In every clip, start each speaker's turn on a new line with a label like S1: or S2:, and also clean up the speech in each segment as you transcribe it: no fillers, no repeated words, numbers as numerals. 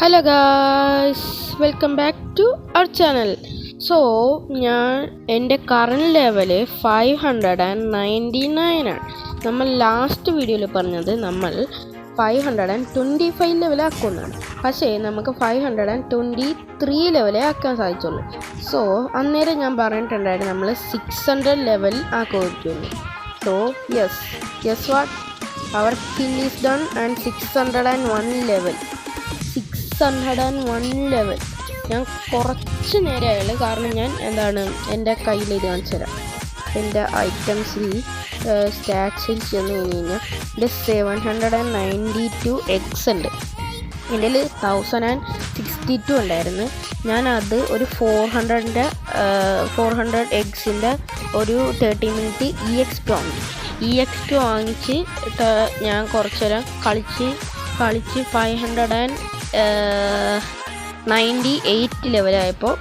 S1: Hello guys, welcome back to our channel. So എൻ്റെ current level 599 ആണ്. നമ്മൾ last വീഡിയോയിൽ പറഞ്ഞത് നമ്മൾ 525 ലെവലാക്കുമെന്നാണ്. പക്ഷേ നമുക്ക് 523 ലെവലേ ആക്കാൻ സാധിച്ചുള്ളൂ. സോ അന്നേരം ഞാൻ പറഞ്ഞിട്ടുണ്ടായിരുന്നു നമ്മൾ 600 ലെവൽ ആക്കുമെന്ന്. So yes what, our kill is done and 601 level. 601 level. ഞാൻ കുറച്ച് നേരമായുള്ളൂ, കാരണം ഞാൻ എൻ്റെ കയ്യിൽ ഇത് കാണിച്ചു തരാം. എൻ്റെ ഐറ്റംസിൽ സ്റ്റാറ്റ്സിൽ ചെന്ന് കഴിഞ്ഞാൽ എൻ്റെ 792 എക്സ് ഉണ്ട്. എൻ്റെ 1062 ഉണ്ടായിരുന്നു. ഞാനത് ഒരു 400 എക്സിൻ്റെ ഒരു 30 മിനിറ്റ് EXP വാങ്ങിച്ച് ഞാൻ കുറച്ച് നേരം കളിച്ച് 598 ലെവലായപ്പോൾ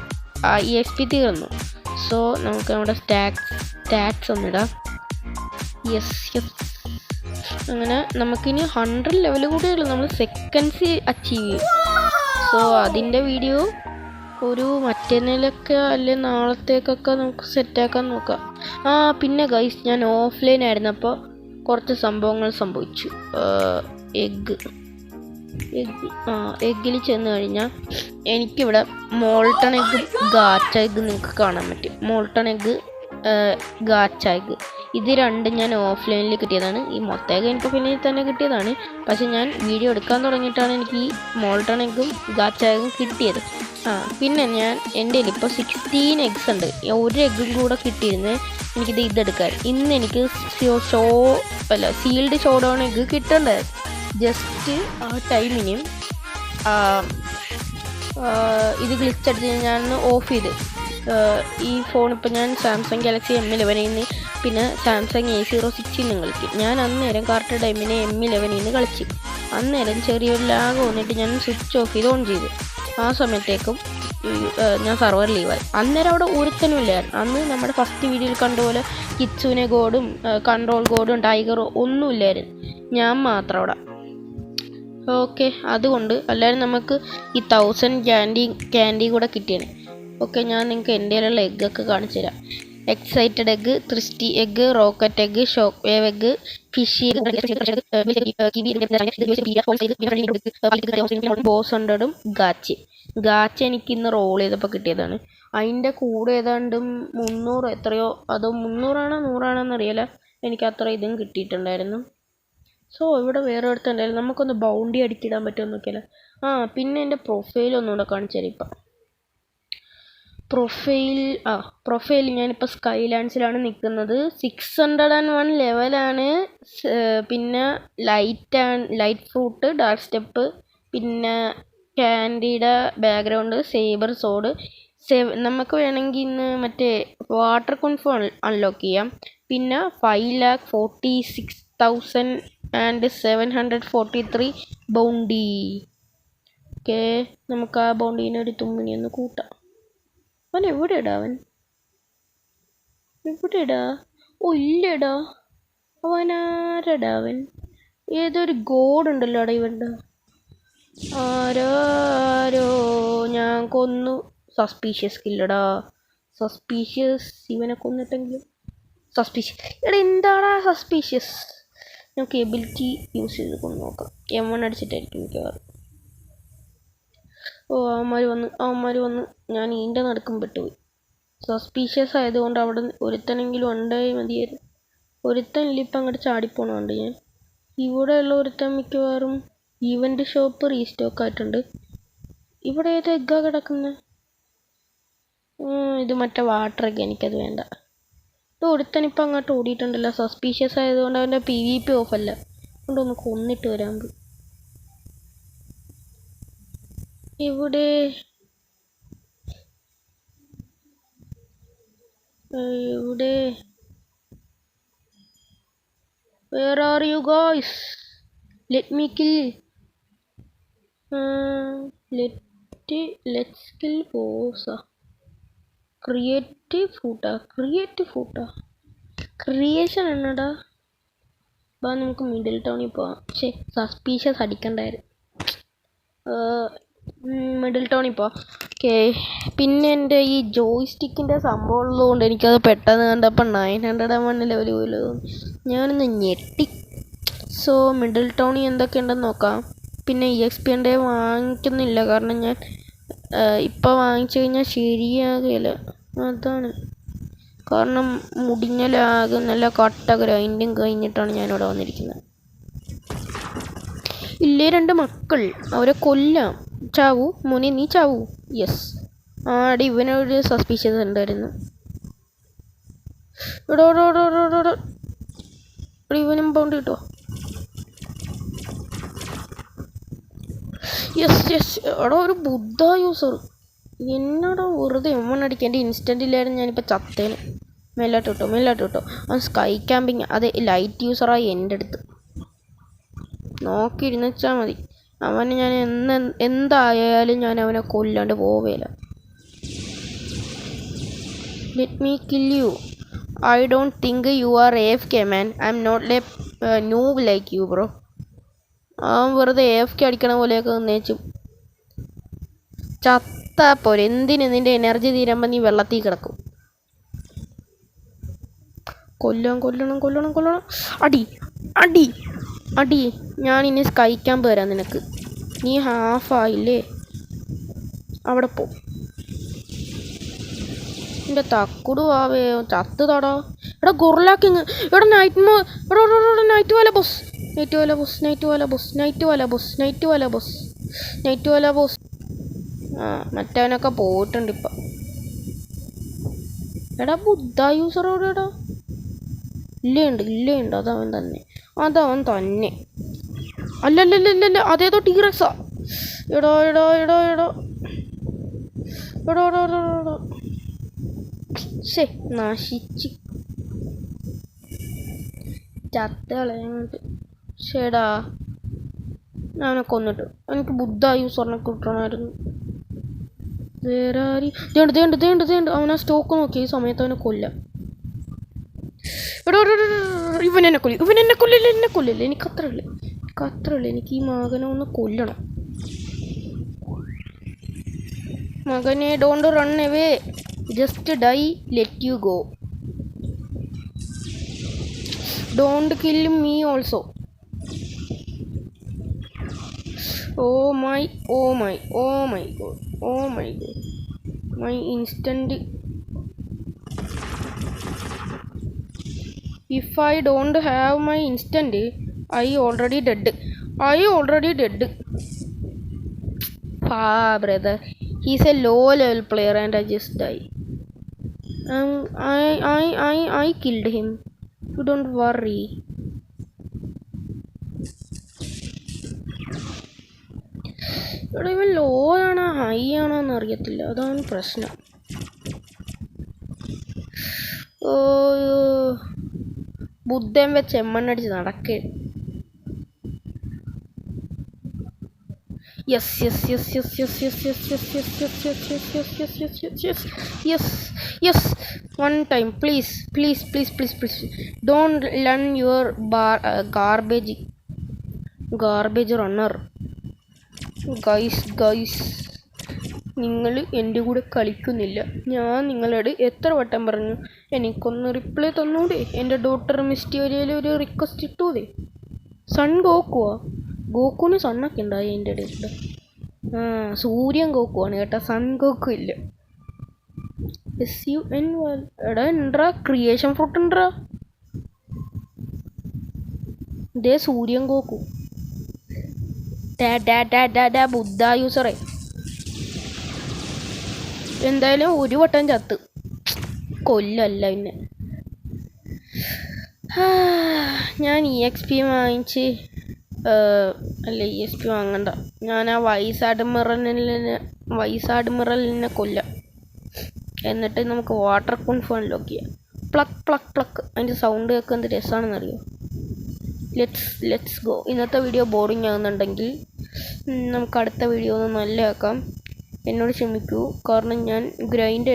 S1: EXP തീർന്നു. സോ നമുക്ക് നമ്മുടെ സ്റ്റാറ്റ്സ് ഒന്നിടാം. യെസ് അങ്ങനെ നമുക്കിനി 100 ലെവൽ കൂടെയുള്ളൂ നമ്മൾ സെക്കൻഡ്സ് അച്ചീവ് ചെയ്യും. സോ അതിൻ്റെ വീഡിയോ ഒരു മറ്റേതിലൊക്കെ അല്ലെങ്കിൽ നാളത്തേക്കൊക്കെ നമുക്ക് സെറ്റാക്കാൻ നോക്കാം. പിന്നെ ഗൈസ്, ഞാൻ ഓഫ്ലൈൻ ആയിരുന്നപ്പോൾ കുറച്ച് സംഭവങ്ങൾ സംഭവിച്ചു. എഗ്ഗിൽ ചെന്ന് കഴിഞ്ഞാൽ എനിക്കിവിടെ മോൾട്ടൺ എഗ്ഗ്, ഗാച്ച എഗ്ഗ് നിങ്ങൾക്ക് കാണാൻ പറ്റും. മോൾട്ടൺ എഗ്ഗ്, ഗാച്ച എഗ്ഗ്, ഇത് രണ്ടും ഞാൻ ഓഫ്ലൈനിൽ കിട്ടിയതാണ്. ഈ മൊത്തം എഗ്ഗ് എനിക്ക് പിന്നെ തന്നെ കിട്ടിയതാണ്. പക്ഷെ ഞാൻ വീഡിയോ എടുക്കാൻ തുടങ്ങിയിട്ടാണ് എനിക്ക് ഈ മോൾട്ടൺ എഗ്ഗും ഗാച്ച എഗ്ഗും കിട്ടിയത്. പിന്നെ എൻ്റെ കയ്യിൽ ഇപ്പോൾ 16 എഗ്സ് ഉണ്ട്. ഒരു എഗ്ഗും കൂടെ കിട്ടിയിരുന്നത് എനിക്കിത് ഇതെടുക്കാൻ. ഇന്ന് എനിക്ക് സീൽഡ് ഷോഡൗൺ എഗ്ഗ് കിട്ടേണ്ടതായിരുന്നു. ജസ്റ്റ് ആ ടൈമിന് ഇത് ഗ്ലിച്ചടിച്ച് ഞാനൊന്ന് ഓഫ് ചെയ്ത്. ഈ ഫോൺ ഇപ്പോൾ ഞാൻ സാംസങ് ഗാലക്സി M11 നിന്ന് പിന്നെ സാംസങ് A06 നിന്ന് കളിക്കും. ഞാൻ അന്നേരം കറക്റ്റ് ടൈമിന് M11 നിന്ന് കളിച്ച്. അന്നേരം ചെറിയൊരു ലാഗ് വന്നിട്ട് ഞാൻ സ്വിച്ച് ഓഫ് ചെയ്ത് ഓൺ ചെയ്തു. ആ സമയത്തേക്കും ഞാൻ സർവർ ലീവായി. അന്നേരം അവിടെ ഒരുത്തനും ഇല്ലായിരുന്നു. അന്ന് നമ്മുടെ ഫസ്റ്റ് വീഡിയോയിൽ കണ്ടുപോലെ കിറ്റ്സുനെ ഗോഡും കൺട്രോൾ ഗോഡും ടൈഗറും ഒന്നുമില്ലായിരുന്നു. ഞാൻ മാത്രം അവിടെ. ഓക്കെ, അതുകൊണ്ട് എല്ലാവരും നമുക്ക് ഈ 1000 ക്യാൻഡി കൂടെ കിട്ടിയാണ്. ഓക്കെ, ഞാൻ നിങ്ങൾക്ക് എൻ്റെ കയ്യിലുള്ള എഗ്ഗൊക്കെ കാണിച്ചു തരാം. Excited egg, thirsty egg, rocket egg, shock wave egg, fishy ബോസണ്ടടും ഗാച്ച എനിക്ക് ഇന്ന് റോൾ ചെയ്തപ്പോൾ കിട്ടിയതാണ്. അതിൻ്റെ കൂടെ ഏതാണ്ട് 300 എത്രയോ, അതോ 300 ആണോ 100 എന്നറിയില്ല, എനിക്ക് അത്ര ഇതും കിട്ടിയിട്ടുണ്ടായിരുന്നു. സോ ഇവിടെ വേറെ അടുത്തുണ്ടായിരുന്നു. നമുക്കൊന്ന് ബൗണ്ടി അടിച്ചിടാൻ പറ്റുമെന്ന് നോക്കിയാലോ. പിന്നെ എൻ്റെ പ്രൊഫൈൽ ഒന്നുകൂടെ കാണിച്ചു തരാം. ഇപ്പം പ്രൊഫൈൽ ഞാനിപ്പോൾ സ്കൈലാൻഡ്സിലാണ് നിൽക്കുന്നത്. 601 ലെവലാണ്. പിന്നെ ലൈറ്റ് ഫ്രൂട്ട്, ഡാർക്ക് സ്റ്റെപ്പ്, പിന്നെ ക്യാൻഡിയുടെ ബാക്ക്ഗ്രൗണ്ട്, സേബർ സോഡ്. നമുക്ക് വേണമെങ്കിൽ ഇന്ന് മറ്റേ വാട്ടർ കോൺഫോ അൺലോക്ക് ചെയ്യാം. പിന്നെ 5,46,743 ബൗണ്ടി. ഓക്കെ, നമുക്ക് ആ ബൗണ്ടീനെ ഒരു തുമ്മിനി ഒന്ന് കൂട്ടാം. അവൻ എവിടെയിടാ? ഇല്ലടാ, അവനാരടാ? ഏതൊരു ഗോഡ് ഉണ്ടല്ലോ അടാ ഇവൻ്റെ. ആരോ ഞാൻ കൊന്നു. സസ്പീഷ്യസ് കില്ലടാ, സസ്പീഷ്യസ്. ഇവനെ കൊന്നിട്ടെങ്കിലും സസ്പീഷ്യസ്. എന്താടാ സസ്പീഷ്യസ്? നമുക്ക് എബിലിറ്റി യൂസ് ചെയ്ത് കൊണ്ട് നോക്കാം. M1 അടിച്ചിട്ടായിരിക്കും മിക്കവാറും. അവന്മാർ വന്ന് ഞാൻ ഈൻ്റെ നടുക്കും പെട്ടുപോയി. സസ്പീഷ്യസ് ആയതുകൊണ്ട് അവിടെ ഒരുത്തനെങ്കിലും ഉണ്ടായി മതിയായിരുന്നു. ഒരുത്തനില്ല, ഇപ്പം അങ്ങോട്ട് ചാടിപ്പോണുണ്ട്. ഞാൻ ഇവിടെയുള്ള ഒരുത്തൻ മിക്കവാറും ഈവൻ്റ് ഷോപ്പ് റീസ്റ്റോക്ക് ആയിട്ടുണ്ട്. ഇവിടെ ഏത് എഗ്ഗാ കിടക്കുന്നത്? ഇത് മറ്റേ വാട്ടർ എഗ്ഗ്, എനിക്കത് വേണ്ട. ഇത് ഒരുത്തൻ ഇപ്പം അങ്ങോട്ട് ഓടിയിട്ടുണ്ടല്ലോ. സസ്പീഷ്യസ് ആയതുകൊണ്ട് അവൻ്റെ PvP ഓഫല്ല. അതുകൊണ്ടൊന്ന് കൊന്നിട്ട് വരാൻ പോയി. ഇവിടെ where are you guys? Let me kill. Let's kill boss. Creative creation എന്നടാ. നമുക്ക് മിഡിൽ ടൗണിൽ പോവാം. സസ്പീഷ്യസ് അടിക്കണ്ടായിരുന്നു. മിഡിൽ ടൗൺ ഇപ്പോൾ ഓക്കെ. പിന്നെ എൻ്റെ ഈ ജോയ്സ്റ്റിക്കിൻ്റെ സംഭവം ഉള്ളതുകൊണ്ട് എനിക്കത് പെട്ടെന്ന് കണ്ടപ്പോൾ 901 ലെവൽ പോലും ഞാനൊന്ന് ഞെട്ടി. സോ മിഡിൽ ടൗണിൽ എന്തൊക്കെയുണ്ടെന്ന് നോക്കാം. പിന്നെ EXP വാങ്ങിക്കുന്നില്ല, കാരണം ഞാൻ ഇപ്പോൾ വാങ്ങിച്ചു കഴിഞ്ഞാൽ ശരിയാകില്ല. അതാണ് കാരണം മുടിഞ്ഞലാകും, നല്ല കട്ടകര അതിൻ്റെയും കഴിഞ്ഞിട്ടാണ് ഞാനിവിടെ വന്നിരിക്കുന്നത്. ഇല്ലേ 2 മക്കൾ, അവരെ കൊല്ലാം. ചാവൂ മോനെ, നീ ചാവൂ. യെസ്. ആടി ഇവനൊരു സസ്പീഷ്യസ് ഉണ്ടായിരുന്നു. ഇവനും പൗണ്ട് കിട്ടോ. യെസ്. എടാ ഒരു ബുദ്ധ യൂസർ എന്നോട് വെറുതെ അടിക്കേണ്ട ഇൻസ്റ്റൻ്റ് ഇല്ലായിരുന്നു, ഞാനിപ്പോൾ ചത്തേന്. മെല്ലാട്ടോ. അവൻ സ്കൈ ക്യാമ്പിങ്, അതെ ലൈറ്റ് യൂസറായി എൻ്റെ അടുത്ത്. നോക്കിയിരുന്ന് വെച്ചാൽ മതി. അവനെ ഞാൻ എന്തായാലും ഞാൻ അവനെ കൊല്ലാണ്ട് പോവേല. Let me kill you. I don't think you are AFK man. I'm not noob like you bro. അവൻ വെറുതെ AFK അടിക്കണ പോലെയൊക്കെ നിന്നേച്ചു. ചത്താ പോരെ, എന്തിന് നിൻ്റെ എനർജി തീരുമ്പോൾ നീ വെള്ളത്തിൽ കിടക്കും. കൊല്ലണം. അടി. ഞാനിനി സ്കൈ ക്യാമ്പ് തരാം നിനക്ക്. നീ ഹാഫായില്ലേ, അവിടെ പോ. എൻ്റെ തക്കുടു ആവേ ചത്ത് തടാ. എടാ ഗൊറില്ലാക്കിങ്. എടാ നൈറ്റ് വാല ബോസ്. മറ്റവനൊക്കെ പോയിട്ടുണ്ട് ഇപ്പം. എടാ ബുദ്ധ യൂസർ എവിടെടാ? ഇല്ലുണ്ട്. അതവൻ തന്നെ. അല്ലല്ല, അതേതോ ടീറക്സാ. എടോ ശേ, നശിച്ച് ചത്തളയുന്നുണ്ട്. ശേടാ ഞാനെ കൊന്നിട്ട് എനിക്ക് ബുദ്ധ യൂസറിനെ കിട്ടണമായിരുന്നു. വേറെ ആര്? ദേണ്ട് അവനാ സ്റ്റോക്ക് നോക്കി. ഈ സമയത്ത് അവനെ കൊല്ലാം. ഇവനെന്നെ കൊല്ലില്ല. എനിക്ക് അത്രയുള്ളൂ. എനിക്ക് ഈ മകനെ ഒന്ന് കൊല്ലണം. മകനെ don't run away, just die, let you go. Don't kill me also. Oh my god. My instant. If I don't have my instant, I already dead. Brother. He's a low level player and I just die. I killed him. You don't worry. ഇവിടെ ഇവൻ law ആണോ high ആണോ എന്നറിയത്തില്ല, അതാണ് പ്രശ്നം. ഓ ബുദ്ധൻ വെച്ച് എമ്മണ്ണടിച്ച് നടക്കേ. Yes. One time, please. Don't learn your garbage runner. Guys നിങ്ങൾ എൻ്റെ കൂടെ കളിക്കുന്നില്ല. ഞാൻ നിങ്ങളോട് എത്ര വട്ടം പറഞ്ഞു എനിക്കൊന്ന് റിപ്ലൈ തന്നൂടെ? എൻ്റെ ഡോട്ടർ മിസ്റ്റീരിയയിൽ ഒരു റിക്വസ്റ്റ് ഇട്ടൂടെ? സൺ ഗോക്കുവിന് സണ്ണൊക്കെ ഉണ്ടായി എൻ്റെ ഇടയിൽ. സൂര്യൻ ഗോക്കുവാണ് കേട്ടോ, സൺ ഗോക്കു ഇല്ല. എടാ ഉണ്ടാ ക്രിയേഷൻ ഫ്രൂട്ട് ഉണ്ടാ, ഇതേ സൂര്യൻ ഗോക്കു. ബുദ്ധ യൂസറേ എന്തായാലും ഒരു വട്ടം ചത്ത് കൊല്ലല്ല. പിന്നെ ഞാൻ EXP വാങ്ങിച്ച് അല്ല EXP വാങ്ങണ്ട, ഞാൻ ആ വൈസ് അഡ്മിറലിനെ കൊല്ലാം. എന്നിട്ട് നമുക്ക് വാട്ടർ കോൺഫ് അൺലോക്ക് ചെയ്യാം. പ്ലക്ക് അതിൻ്റെ സൗണ്ട് കേൾക്കുക എന്ത് രസമാണെന്നറിയോ. Let's go. ഇന്നത്തെ വീഡിയോ ബോറിങ് ആകുന്നുണ്ടെങ്കിൽ നമുക്ക് അടുത്ത വീഡിയോ ഒന്ന് നല്ലതാക്കാം. എന്നോട് ക്ഷമിക്കൂ, കാരണം ഞാൻ ഗ്രൈൻഡ്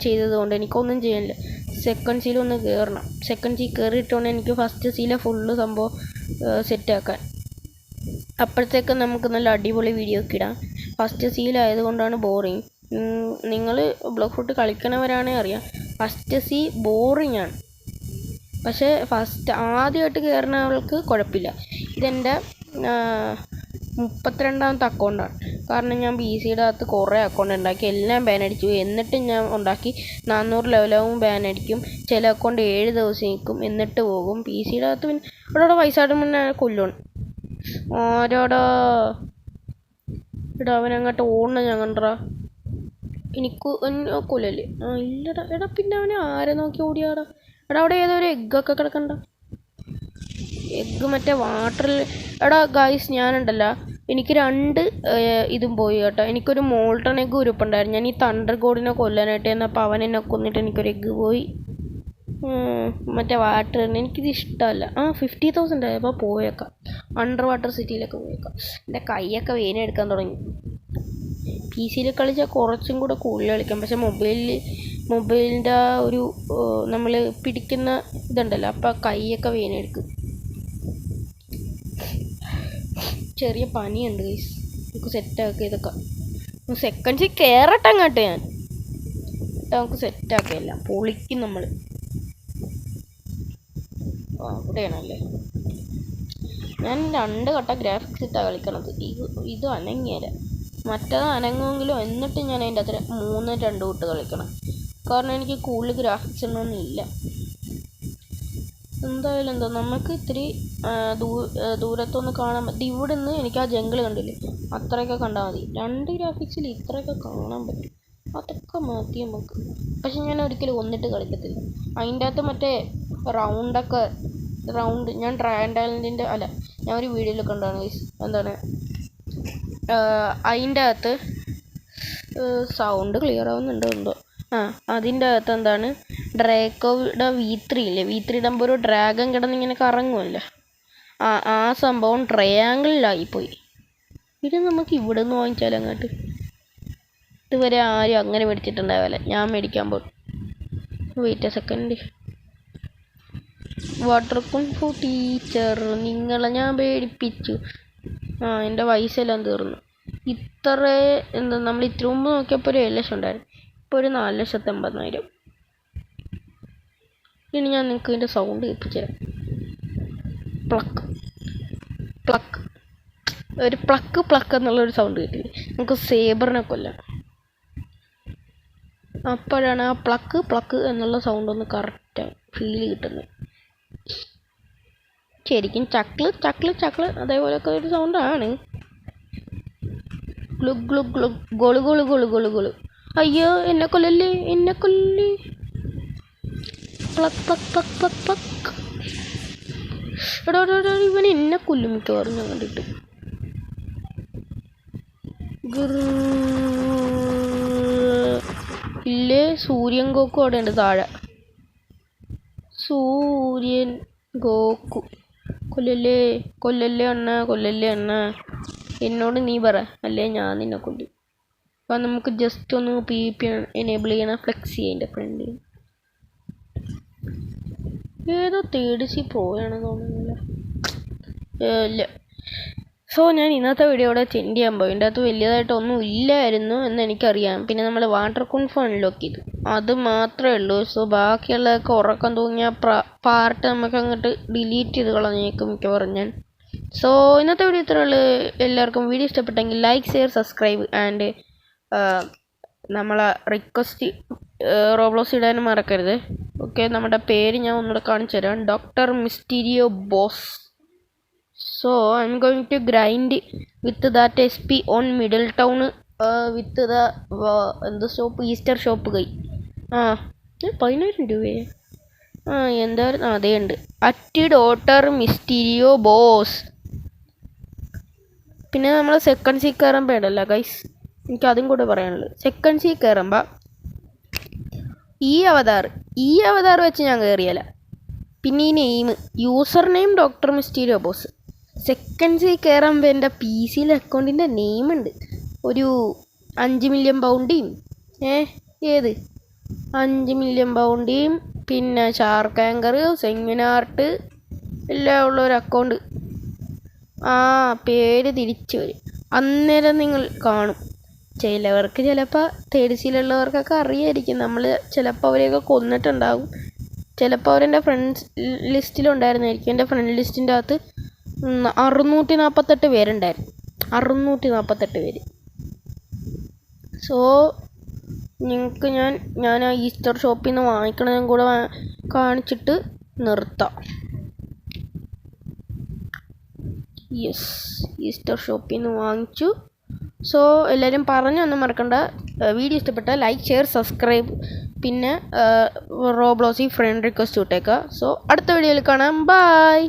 S1: ചെയ്തതുകൊണ്ട് എനിക്കൊന്നും ചെയ്യാനില്ല. സെക്കൻഡ് സീലൊന്ന് കയറണം. സെക്കൻഡ് സീ കയറിയിട്ടാണ് എനിക്ക് ഫസ്റ്റ് സീലെ ഫുള്ള് സംഭവം സെറ്റാക്കാൻ. അപ്പോഴത്തേക്കും നമുക്ക് നല്ല അടിപൊളി വീഡിയോ ഒക്കെ ഇടാം. ഫസ്റ്റ് സീലായതുകൊണ്ടാണ് ബോറിങ്. നിങ്ങൾ ബ്ലോക്ക് ഫുട്ട് കളിക്കണവരാണേ അറിയാം, ഫസ്റ്റ് സീ ബോറിങ് ആണ്. പക്ഷേ ആദ്യമായിട്ട് കയറുന്ന ആൾക്ക് കുഴപ്പമില്ല. ഇതെൻ്റെ 32ാമത്തെ അക്കൗണ്ടാണ്. കാരണം ഞാൻ പി സിയുടെ അകത്ത് കുറേ അക്കൗണ്ട് ഉണ്ടാക്കി, എല്ലാം ബാൻ അടിച്ചു. എന്നിട്ടും ഞാൻ ഉണ്ടാക്കി 400 ലെവലാവും ബാൻ അടിക്കും. ചില അക്കൗണ്ട് 7 ദിവസം നിൽക്കും, എന്നിട്ട് പോകും. പി സിയുടെ അകത്ത് പിന്നെ ഇവിടെ പൈസ മുന്നേ കൊല്ലുകയാണ്. ആരോടാ ഇടാ അവനങ്ങോട്ട് ഓടണം. ഞാൻ കണ്ടറാ എനിക്ക് കൊല്ലല്ലേ. ഇല്ലടാ. എടാ പിന്നെ അവനെ ആരെ നോക്കി ഓടിയാടാ. എടാ അവിടെ ഏതോ ഒരു എഗ്ഗൊക്കെ കിടക്കണ്ട. എഗ്ഗ് മറ്റേ വാട്ടറിൽ. എടാ ഗൈസ്, ഞാനുണ്ടല്ലോ, എനിക്ക് 2 ഇതും പോയി കേട്ടോ. എനിക്കൊരു മോൾട്ടൺ എഗ്ഗ് ഉരുപ്പുണ്ടായിരുന്നു. ഞാൻ ഈ തണ്ടർ ഗോഡിനെ കൊല്ലാനായിട്ട് ചെന്നപ്പോൾ അവൻ എന്നെ കൊന്നിട്ട് എനിക്കൊരു എഗ്ഗ് പോയി. മറ്റേ വാട്ടറിന് എനിക്കിത് ഇഷ്ടമല്ല. 50,000 ആയപ്പോൾ പോയേക്കാം, അണ്ടർ വാട്ടർ സിറ്റിയിലൊക്കെ പോയേക്കാം. എൻ്റെ കൈയൊക്കെ വേനെടുക്കാൻ തുടങ്ങി. പി സിയിൽ കളിച്ചാൽ കുറച്ചും കൂടെ കൂടുതൽ കളിക്കാം. പക്ഷെ മൊബൈലിൻ്റെ ഒരു നമ്മൾ പിടിക്കുന്ന ഇതുണ്ടല്ലോ, അപ്പോൾ കൈയൊക്കെ വേനെടുക്കും. ചെറിയ പനിയുണ്ട് ഗൈസ്. നമുക്ക് സെറ്റാക്കുക ഇതൊക്കെ. സെക്കൻഡ് കയറട്ടെ അങ്ങോട്ട്. ഞാൻ നമുക്ക് സെറ്റാക്കിയല്ല, പൊളിക്കും നമ്മൾ. അവിടെയാണല്ലേ. ഞാൻ 2 ഘട്ട ഗ്രാഫിക്സ് ഇട്ടാണ് കളിക്കണത്. ഇത് അനങ്ങിയല്ല, മറ്റേത് അനങ്ങുമെങ്കിലും. എന്നിട്ട് ഞാൻ അതിൻ്റെ അത്ര 3-2 തൊട്ട് കളിക്കണം. കാരണം എനിക്ക് കൂടുതൽ ഗ്രാഫിക്സ് ഒന്നുമില്ല. എന്തായാലും നമുക്ക് ഇത്തിരി ദൂരത്തൊന്ന് കാണാൻ പറ്റും. ഇവിടെ നിന്ന് എനിക്ക് ആ ജംഗിൾ കണ്ടില്ലേ, അത്രയൊക്കെ കണ്ടാൽ മതി. 2 ഗ്രാഫിക്സിൽ ഇത്രയൊക്കെ കാണാൻ പറ്റും. അതൊക്കെ മാറ്റി നമുക്ക്. പക്ഷെ ഞാൻ ഒരിക്കലും ഒന്നിട്ട് കളിക്കത്തില്ല. അതിൻ്റെ അകത്ത് മറ്റേ റൗണ്ട് ഞാൻ ട്രയാൻഡലിൻ്റെ ഞാൻ ഒരു വീഡിയോയിൽ കണ്ടാണ്. എന്താണ് അതിൻ്റെ അകത്ത് സൗണ്ട് ക്ലിയർ ആവുന്നുണ്ടോ എന്തോ. അതിൻ്റെ അകത്ത് എന്താണ് ഡ്രാക്കോയുടെ V3 ഇല്ലേ, V3 ഇടുമ്പോൾ ഒരു ഡ്രാഗൺ കിടന്നിങ്ങനെ കറങ്ങുമല്ലോ. ആ സംഭവം ട്രയാങ്കിളിലായിപ്പോയി. ഇത് നമുക്ക് ഇവിടെ നിന്ന് വാങ്ങിച്ചാലോ അങ്ങോട്ട്. ഇതുവരെ ആരും അങ്ങനെ മേടിച്ചിട്ടുണ്ടാവില്ല. ഞാൻ മേടിക്കാൻ പോകും. Wait a second. What a kung fu teacher, നിങ്ങളെ ഞാൻ പേടിപ്പിച്ചു. എൻ്റെ വയസ്സെല്ലാം തീർന്നു. നമ്മൾ ഇത്ര മുമ്പ് നോക്കിയപ്പോൾ ഒരു 7 ലക്ഷം ഉണ്ടായിരുന്നു. ഇപ്പോൾ ഒരു 4,80,000. ഇനി ഞാൻ നിങ്ങൾക്ക് ഇതിൻ്റെ സൗണ്ട് കേൾപ്പിച്ചു തരാം. പ്ലക്ക് പ്ലക്ക്, ഒരു പ്ലക്ക് എന്നുള്ളൊരു സൗണ്ട് കേട്ടില്ലേ. നമുക്ക് സേബറിനെ കൊല്ലാം. അപ്പോഴാണ് ആ പ്ലക്ക് എന്നുള്ള സൗണ്ട് ഒന്ന് കറക്റ്റാണ് ഫീൽ കിട്ടുന്നത്. ശരിക്കും ചക്കള് അതേപോലെയൊക്കെ ഒരു സൗണ്ടാണ്. ഗൊളു. അയ്യോ, എന്നെ കൊല്ലല്ലേ. പ്ലക്ക്. എടാ ഇവൻ എന്നെ കൊല്ലും മിക്കവാറും ഞാൻ കണ്ടിട്ട്. ഇല്ലേ, സൂര്യൻ ഗോക്കു അവിടെ ഉണ്ട് താഴെ. സൂര്യൻ ഗോക്കു കൊല്ലല്ലേ അണ്ണ. എന്നോട് നീ പറ, അല്ലേ ഞാൻ നിന്നെ കൊല്ലും. അപ്പം നമുക്ക് ജസ്റ്റ് ഒന്ന് PvP എനേബിൾ ചെയ്യണം. ഫ്ലെക്സ് ചെയ്യാം എൻ്റെ ഫ്രണ്ടിൽ. ഏതോ 3rd സി പോയാണെന്ന് തോന്നുന്നില്ല. ഇല്ല. സോ ഞാൻ ഇന്നത്തെ വീഡിയോ ഇവിടെ ചെൻഡ് ചെയ്യാൻ പോയി. ഇതിൻ്റെ അകത്ത് വലിയതായിട്ടൊന്നും ഇല്ലായിരുന്നു എന്ന് എനിക്കറിയാം. പിന്നെ നമ്മൾ വാട്ടർ കുംഫു അൺലോക്ക് ചെയ്തു, അത് മാത്രമേ ഉള്ളൂ. സോ ബാക്കിയുള്ളതൊക്കെ ഉറക്കം തൂങ്ങിയ പാർട്ട് നമുക്ക് അങ്ങോട്ട് ഡിലീറ്റ് ചെയ്ത് കളഞ്ഞേക്കും മിക്കവാറും ഞാൻ. സോ ഇന്നത്തെ വീഡിയോ ഇത്രയേ ഉള്ളൂ. എല്ലാവർക്കും വീഡിയോ ഇഷ്ടപ്പെട്ടെങ്കിൽ ലൈക്ക്, ഷെയർ, സബ്സ്ക്രൈബ് ആൻഡ് നമ്മളെ റിക്വസ്റ്റ് റോബ്ലോക്സ് ഇടാനും മറക്കരുത്. ഓക്കെ, നമ്മുടെ പേര് ഞാൻ ഒന്നുകൂടെ കാണിച്ചു തരാം. Doctor Mysterio boss. So I'm going to grind with that SP on Middletown with the the shop Easter shop guy. 10,000 രൂപയെ എന്തായിരുന്നു അതേ ഉണ്ട്. At doctor Mysterio boss. പിന്നെ നമ്മൾ സെക്കൻഡ് സീ കയറുമ്പോൾ ഇടല്ല ഗൈസ്, എനിക്ക് അതും കൂടെ പറയാനുള്ളത്. സെക്കൻഡ് സീ കയറുമ്പോൾ ഈ അവതാർ വെച്ച് ഞാൻ കയറിയല്ല. പിന്നെ ഈ name, user name doctor Mysterio boss. Second sea കയറുമ്പോൾ എൻ്റെ PC അക്കൗണ്ടിൻ്റെ നെയിമുണ്ട്. ഒരു 5 മില്യൺ പൗണ്ടിയും 5 മില്യൺ പൗണ്ടിയും പിന്നെ ഷാർക്ക് ആങ്കർ, സെമിനാർട്ട് എല്ലാം ഉള്ളൊരു അക്കൗണ്ട്. പേര് തിരിച്ചു വരും, അന്നേരം നിങ്ങൾ കാണും. ചിലവർക്ക് ചിലപ്പോൾ തേർഡ് സീലുള്ളവർക്കൊക്കെ അറിയായിരിക്കും. നമ്മൾ ചിലപ്പോൾ അവരെയൊക്കെ കൊന്നിട്ടുണ്ടാകും. ചിലപ്പോൾ അവരെൻ്റെ ഫ്രണ്ട്സ് ലിസ്റ്റിലുണ്ടായിരുന്നായിരിക്കും. എൻ്റെ ഫ്രണ്ട് ലിസ്റ്റിൻ്റെ അകത്ത് 648 പേരുണ്ടായിരുന്നു. 648 പേര്. സോ നിങ്ങൾക്ക് ഞാൻ ആ ഈസ്റ്റർ ഷോപ്പിൽ നിന്ന് വാങ്ങിക്കണതും കൂടെ കാണിച്ചിട്ട് നിർത്താം. യെസ്, ഈസ്റ്റർ ഷോപ്പിൽ നിന്ന് വാങ്ങിച്ചു. സോ എല്ലാവരും പറഞ്ഞൊന്നും മറക്കണ്ട. വീഡിയോ ഇഷ്ടപ്പെട്ടാൽ ലൈക്ക്, ഷെയർ, സബ്സ്ക്രൈബ്, പിന്നെ റോബ്ലോസിൽ ഫ്രണ്ട് റിക്വസ്റ്റ് വിട്ടേക്കുക. സോ അടുത്ത വീഡിയോയിൽ കാണാം. ബൈ.